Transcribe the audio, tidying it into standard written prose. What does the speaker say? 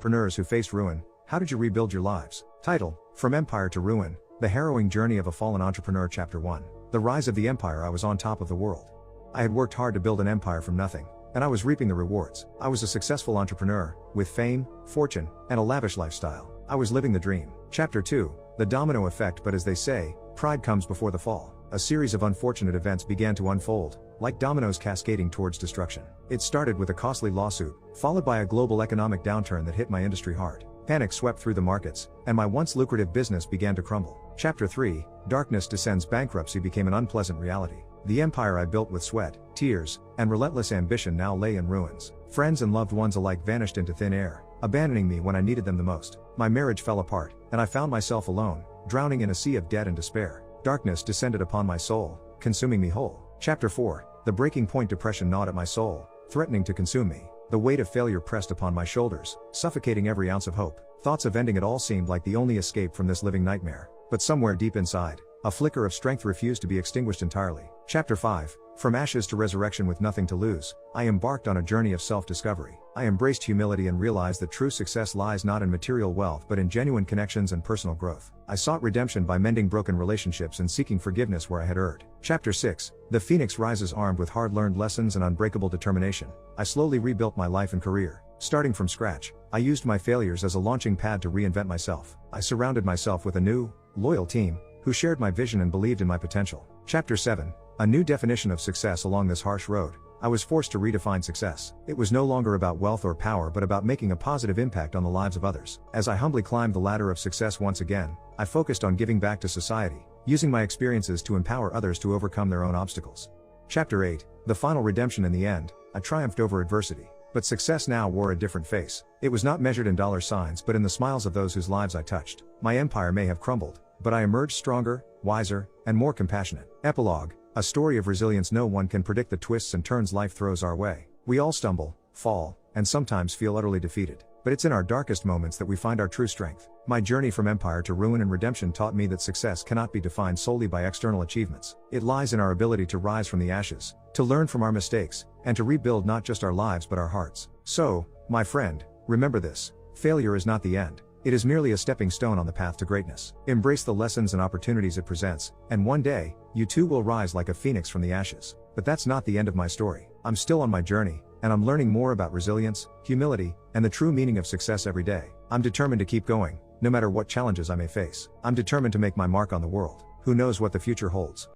Entrepreneurs who faced ruin, how did you rebuild your lives? Title: From Empire to Ruin, The Harrowing Journey of a Fallen Entrepreneur. Chapter 1. The Rise of the Empire. I was on top of the world. I had worked hard to build an empire from nothing, and I was reaping the rewards. I was a successful entrepreneur, with fame, fortune, and a lavish lifestyle. I was living the dream. Chapter 2. The Domino Effect. But as they say, pride comes before the fall. A series of unfortunate events began to unfold, like dominoes cascading towards destruction. It started with a costly lawsuit, followed by a global economic downturn that hit my industry hard. Panic swept through the markets, and my once lucrative business began to crumble. Chapter 3. Darkness descends. Bankruptcy became an unpleasant reality. The empire I built with sweat, tears, and relentless ambition now lay in ruins. Friends and loved ones alike vanished into thin air, abandoning me when I needed them the most. My marriage fell apart, and I found myself alone, drowning in a sea of debt and despair. Darkness descended upon my soul, consuming me whole. Chapter 4. The breaking point. Depression gnawed at my soul, threatening to consume me. The weight of failure pressed upon my shoulders, suffocating every ounce of hope. Thoughts of ending it all seemed like the only escape from this living nightmare. But somewhere deep inside, a flicker of strength refused to be extinguished entirely. Chapter 5. From ashes to resurrection. With nothing to lose, I embarked on a journey of self-discovery. I embraced humility and realized that true success lies not in material wealth but in genuine connections and personal growth. I sought redemption by mending broken relationships and seeking forgiveness where I had erred. Chapter 6. The Phoenix rises. Armed with hard-learned lessons and unbreakable determination, I slowly rebuilt my life and career. Starting from scratch, I used my failures as a launching pad to reinvent myself. I surrounded myself with a new, loyal team, who shared my vision and believed in my potential. Chapter 7. A new definition of success. Along this harsh road, I was forced to redefine success. It was no longer about wealth or power but about making a positive impact on the lives of others. As I humbly climbed the ladder of success once again, I focused on giving back to society, using my experiences to empower others to overcome their own obstacles. Chapter 8. The Final Redemption. In the end, I triumphed over adversity. But success now wore a different face. It was not measured in dollar signs but in the smiles of those whose lives I touched. My empire may have crumbled, but I emerged stronger, wiser, and more compassionate. Epilogue. A story of resilience. No one can predict the twists and turns life throws our way. We all stumble, fall, and sometimes feel utterly defeated. But it's in our darkest moments that we find our true strength. My journey from empire to ruin and redemption taught me that success cannot be defined solely by external achievements. It lies in our ability to rise from the ashes, to learn from our mistakes, and to rebuild not just our lives but our hearts. So, my friend, remember this: failure is not the end. It is merely a stepping stone on the path to greatness. Embrace the lessons and opportunities it presents, and one day, you too will rise like a phoenix from the ashes. But that's not the end of my story. I'm still on my journey, and I'm learning more about resilience, humility, and the true meaning of success every day. I'm determined to keep going, no matter what challenges I may face. I'm determined to make my mark on the world. Who knows what the future holds?